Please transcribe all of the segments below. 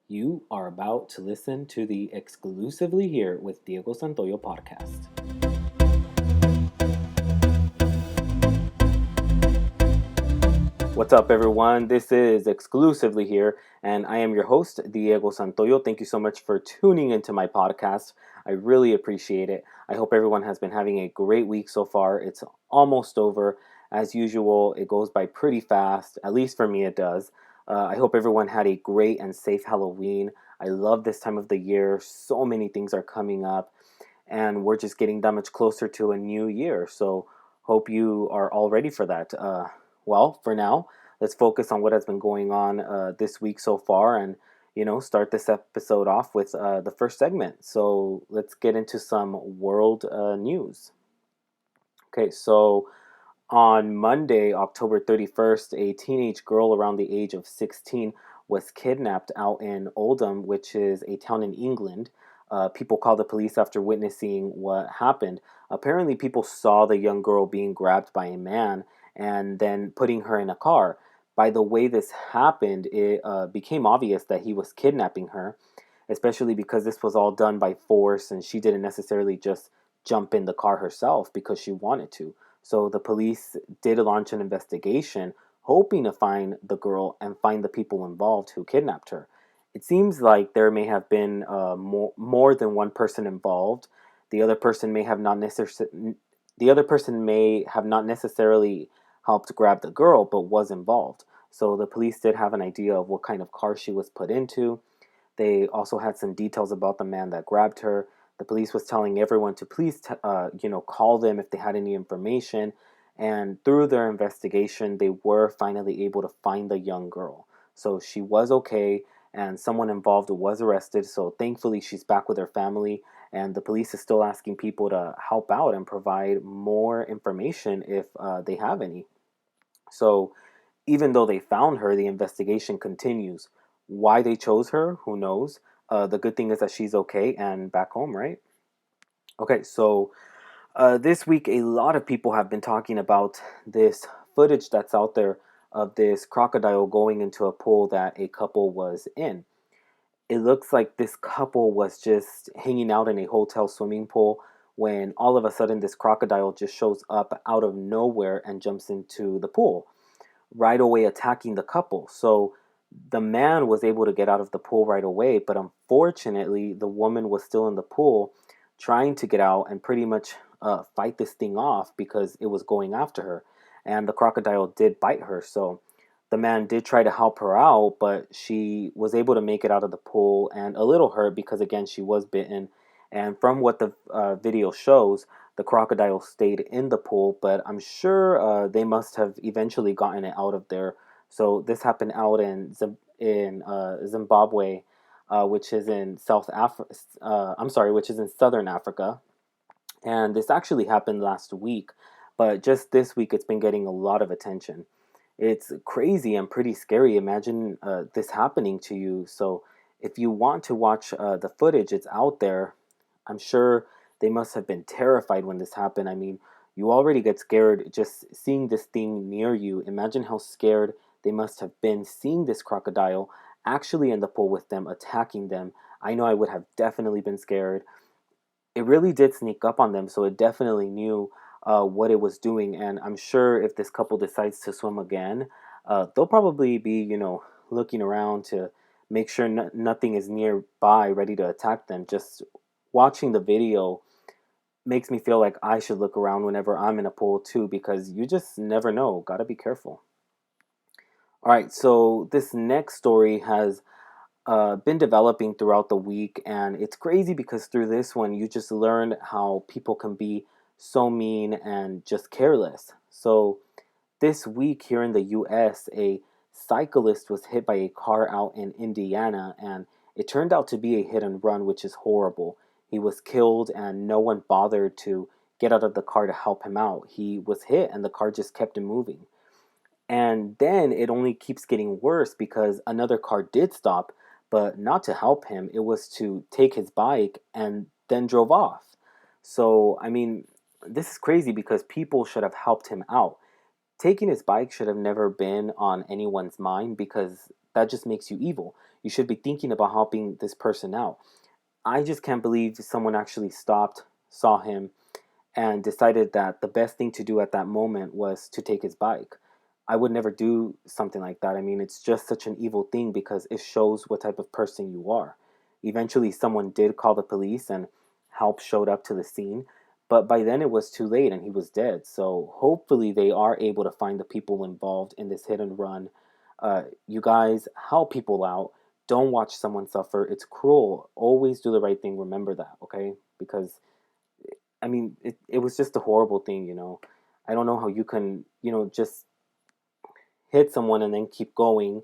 You are about to listen to the Exclusively Here with Diego Santoyo podcast. What's up, everyone? This is Exclusively Here, and I am your host, Diego Santoyo. Thank you so much for tuning into my podcast. I really appreciate it. I hope everyone has been having a great week so far. It's almost over. As usual, it goes by pretty fast. At least for me, it does. I hope everyone had a great and safe Halloween. I love this time of the year. So many things are coming up, and we're just getting that much closer to a new year. So, hope you are all ready for that. Well, for now, let's focus on what has been going on this week so far, and start this episode off with the first segment. So, let's get into some world news. Okay, so on Monday, October 31st, a teenage girl around the age of 16 was kidnapped out in Oldham, which is a town in England. People called the police after witnessing what happened. Apparently, people saw the young girl being grabbed by a man and then putting her in a car. By the way this happened, it became obvious that he was kidnapping her, especially because this was all done by force and she didn't necessarily just jump in the car herself because she wanted to. So the police did launch an investigation, hoping to find the girl and find the people involved who kidnapped her. It seems like there may have been more than one person involved. The other person may have not necessarily helped grab the girl, but was involved. So the police did have an idea of what kind of car she was put into. They also had some details about the man that grabbed her. The police was telling everyone to please, call them if they had any information. And through their investigation, they were finally able to find the young girl. So she was okay, and someone involved was arrested. So thankfully, she's back with her family. And the police is still asking people to help out and provide more information if they have any. So even though they found her, the investigation continues. Why they chose her, who knows? The good thing is that she's okay and back home, right? Okay, so this week a lot of people have been talking about this footage that's out there of this crocodile going into a pool that a couple was in. It looks like this couple was just hanging out in a hotel swimming pool when all of a sudden this crocodile just shows up out of nowhere and jumps into the pool, right away attacking the couple. So the man was able to get out of the pool right away, but unfortunately, the woman was still in the pool trying to get out and pretty much fight this thing off because it was going after her. And the crocodile did bite her. So the man did try to help her out, but she was able to make it out of the pool and a little hurt because, again, she was bitten. And from what the video shows, the crocodile stayed in the pool, but I'm sure they must have eventually gotten it out of there. So this happened out in Zimbabwe, which is in South Africa. I'm sorry, which is in Southern Africa, and this actually happened last week. But just this week, it's been getting a lot of attention. It's crazy and pretty scary. Imagine this happening to you. So if you want to watch the footage, it's out there. I'm sure they must have been terrified when this happened. I mean, you already get scared just seeing this thing near you. Imagine how scared they must have been seeing this crocodile actually in the pool with them, attacking them. I know I would have definitely been scared. It really did sneak up on them, so it definitely knew what it was doing. And I'm sure if this couple decides to swim again, they'll probably be, looking around to make sure nothing is nearby ready to attack them. Just watching the video makes me feel like I should look around whenever I'm in a pool too, because you just never know. Gotta be careful. All right, so this next story has been developing throughout the week, and it's crazy because through this one, you just learn how people can be so mean and just careless. So, this week here in the US, a cyclist was hit by a car out in Indiana, and it turned out to be a hit and run, which is horrible. He was killed, and no one bothered to get out of the car to help him out. He was hit, and the car just kept him moving. And then it only keeps getting worse because another car did stop, but not to help him. It was to take his bike and then drove off. So, I mean, this is crazy because people should have helped him out. Taking his bike should have never been on anyone's mind because that just makes you evil. You should be thinking about helping this person out. I just can't believe someone actually stopped, saw him, and decided that the best thing to do at that moment was to take his bike. I would never do something like that. I mean, it's just such an evil thing because it shows what type of person you are. Eventually, someone did call the police and help showed up to the scene, but by then it was too late and he was dead. So hopefully, they are able to find the people involved in this hit and run. You guys help people out. Don't watch someone suffer. It's cruel. Always do the right thing. Remember that, okay? Because I mean, it was just a horrible thing, you know. I don't know how you can, just hit someone and then keep going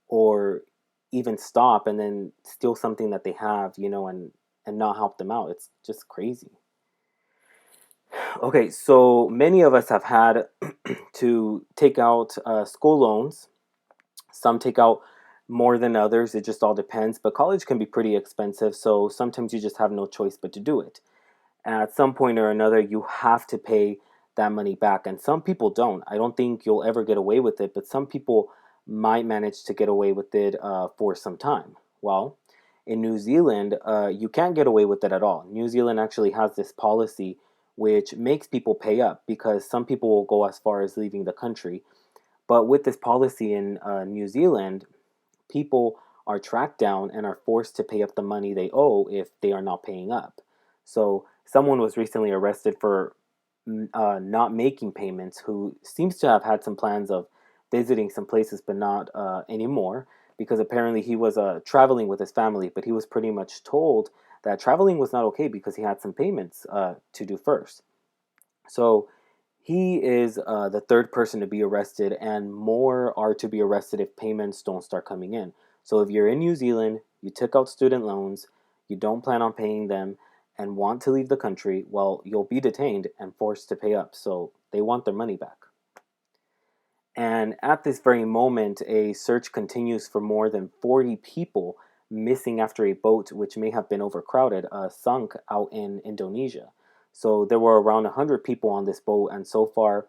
or even stop and then steal something that they have, and not help them out. It's just crazy. Okay, so many of us have had to take out school loans. Some take out more than others. It just all depends. But college can be pretty expensive, so sometimes you just have no choice but to do it. At some point or another, you have to pay that money back. And some people don't. I don't think you'll ever get away with it, but some people might manage to get away with it for some time. Well, in New Zealand, you can't get away with it at all. New Zealand actually has this policy which makes people pay up because some people will go as far as leaving the country. But with this policy in New Zealand, people are tracked down and are forced to pay up the money they owe if they are not paying up. So, someone was recently arrested for not making payments who seems to have had some plans of visiting some places but not anymore because apparently he was traveling with his family, but he was pretty much told that traveling was not okay because he had some payments to do first. So, he is the third person to be arrested, and more are to be arrested if payments don't start coming in. So, if you're in New Zealand, you took out student loans, you don't plan on paying them, and want to leave the country, well, you'll be detained and forced to pay up. So, they want their money back. And at this very moment, a search continues for more than 40 people missing after a boat, which may have been overcrowded, sunk out in Indonesia. So there were around 100 people on this boat, and so far,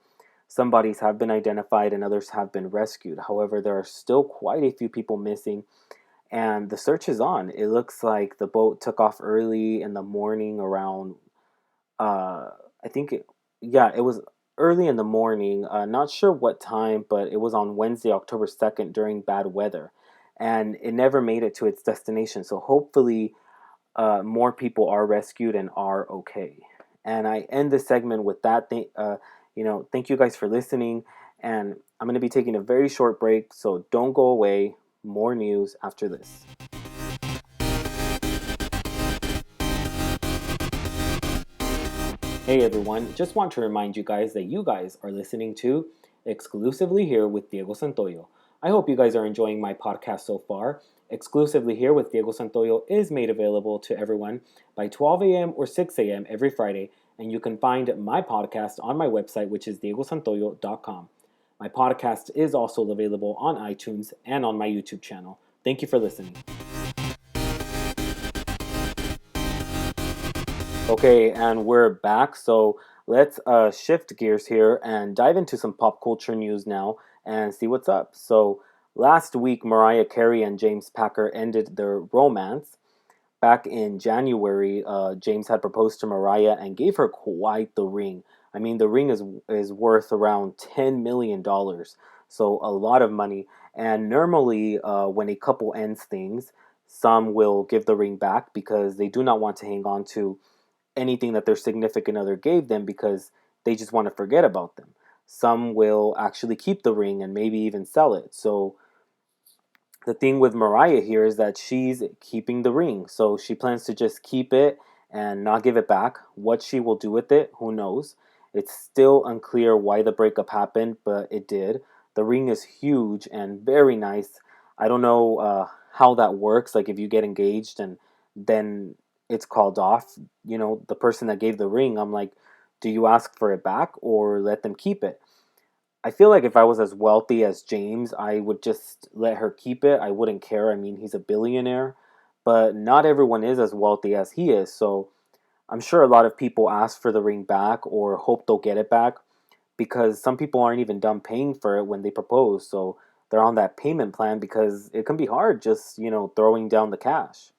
some bodies have been identified and others have been rescued. However, there are still quite a few people missing, and the search is on. It looks like the boat took off early in the morning around uh, I think yeah, it was early in the morning. Not sure what time, but it was on Wednesday, October 2nd during bad weather. And it never made it to its destination. So hopefully, more people are rescued and are okay. And I end this segment with that. Thank you guys for listening. And I'm going to be taking a very short break. So don't go away. More news after this. Hey everyone, just want to remind you guys that you guys are listening to Exclusively Here with Diego Santoyo. I hope you guys are enjoying my podcast so far. Exclusively Here with Diego Santoyo is made available to everyone by 12 a.m. or 6 a.m. every Friday, and you can find my podcast on my website, which is diegosantoyo.com. My podcast is also available on iTunes and on my YouTube channel. Thank you for listening. Okay, and we're back. So let's shift gears here and dive into some pop culture news now and see what's up. So last week, Mariah Carey and James Packer ended their romance. Back in January, James had proposed to Mariah and gave her quite the ring. I mean, the ring is worth around $10 million, so a lot of money. And normally, when a couple ends things, some will give the ring back because they do not want to hang on to anything that their significant other gave them because they just want to forget about them. Some will actually keep the ring and maybe even sell it. So the thing with Mariah here is that she's keeping the ring. So she plans to just keep it and not give it back. What she will do with it, who knows? It's still unclear why the breakup happened, but it did. The ring is huge and very nice. I don't know how that works. Like if you get engaged and then it's called off, the person that gave the ring, I'm like, do you ask for it back or let them keep it? I feel like if I was as wealthy as James, I would just let her keep it. I wouldn't care. I mean, he's a billionaire, but not everyone is as wealthy as he is. So I'm sure a lot of people ask for the ring back or hope they'll get it back because some people aren't even done paying for it when they propose. So they're on that payment plan because it can be hard just, throwing down the cash.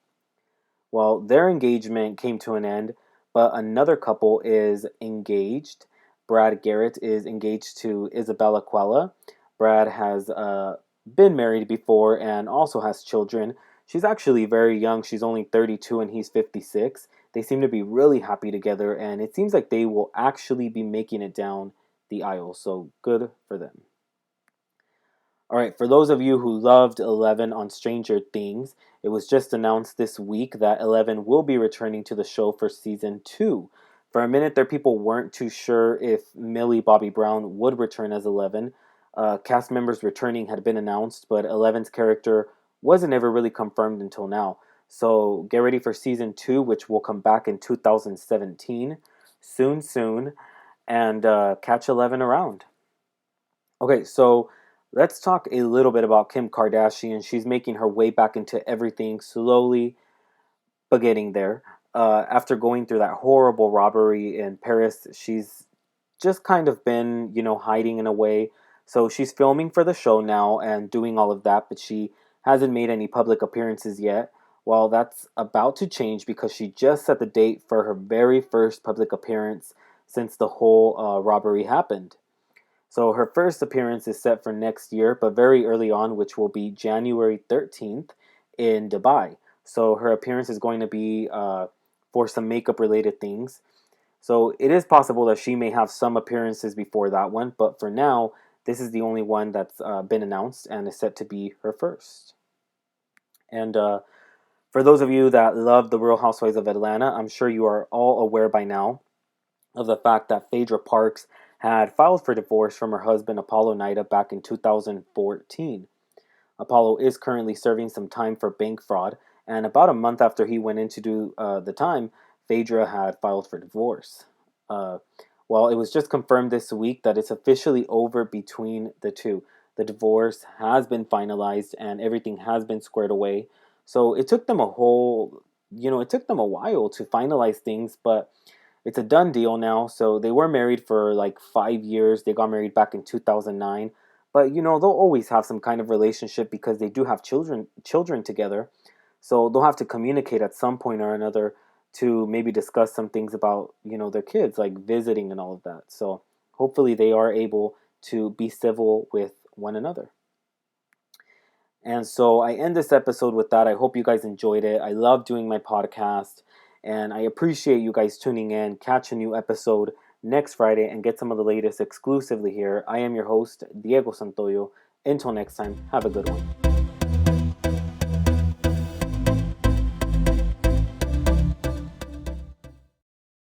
Well, their engagement came to an end, but another couple is engaged. Brad Garrett is engaged to Isabella Quella. Brad has been married before and also has children. She's actually very young. She's only 32 and he's 56. They seem to be really happy together, and it seems like they will actually be making it down the aisle. So good for them. All right, for those of you who loved Eleven on Stranger Things, it was just announced this week that Eleven will be returning to the show for season 2. For a minute there, people weren't too sure if Millie Bobby Brown would return as Eleven. Cast members returning had been announced, but Eleven's character wasn't ever really confirmed until now. So get ready for season 2, which will come back in 2017. Soon, and catch Eleven around. Okay, so let's talk a little bit about Kim Kardashian. She's making her way back into everything slowly, but getting there. After going through that horrible robbery in Paris, she's just kind of been, hiding in a way. So she's filming for the show now and doing all of that, but she hasn't made any public appearances yet. Well, that's about to change because she just set the date for her very first public appearance since the whole robbery happened. So her first appearance is set for next year, but very early on, which will be January 13th in Dubai. So her appearance is going to be for some makeup related things. So it is possible that she may have some appearances before that one, but for now, this is the only one that's been announced and is set to be her first. And for those of you that love The Real Housewives of Atlanta, I'm sure you are all aware by now of the fact that Phaedra Parks had filed for divorce from her husband Apollo Nida back in 2014. Apollo is currently serving some time for bank fraud, and about a month after he went in to do the time, Phaedra had filed for divorce. Uh, well, it was just confirmed this week that it's officially over between the two. The divorce has been finalized and everything has been squared away. So it took them it took them a while to finalize things, but it's a done deal now. So they were married for like 5 years. They got married back in 2009. But they'll always have some kind of relationship because they do have children together. So they'll have to communicate at some point or another to maybe discuss some things about, their kids, like visiting and all of that. So hopefully they are able to be civil with one another. And so I end this episode with that. I hope you guys enjoyed it. I love doing my podcast, and I appreciate you guys tuning in. Catch a new episode next Friday and get some of the latest exclusively here. I am your host, Diego Santoyo. Until next time, have a good one.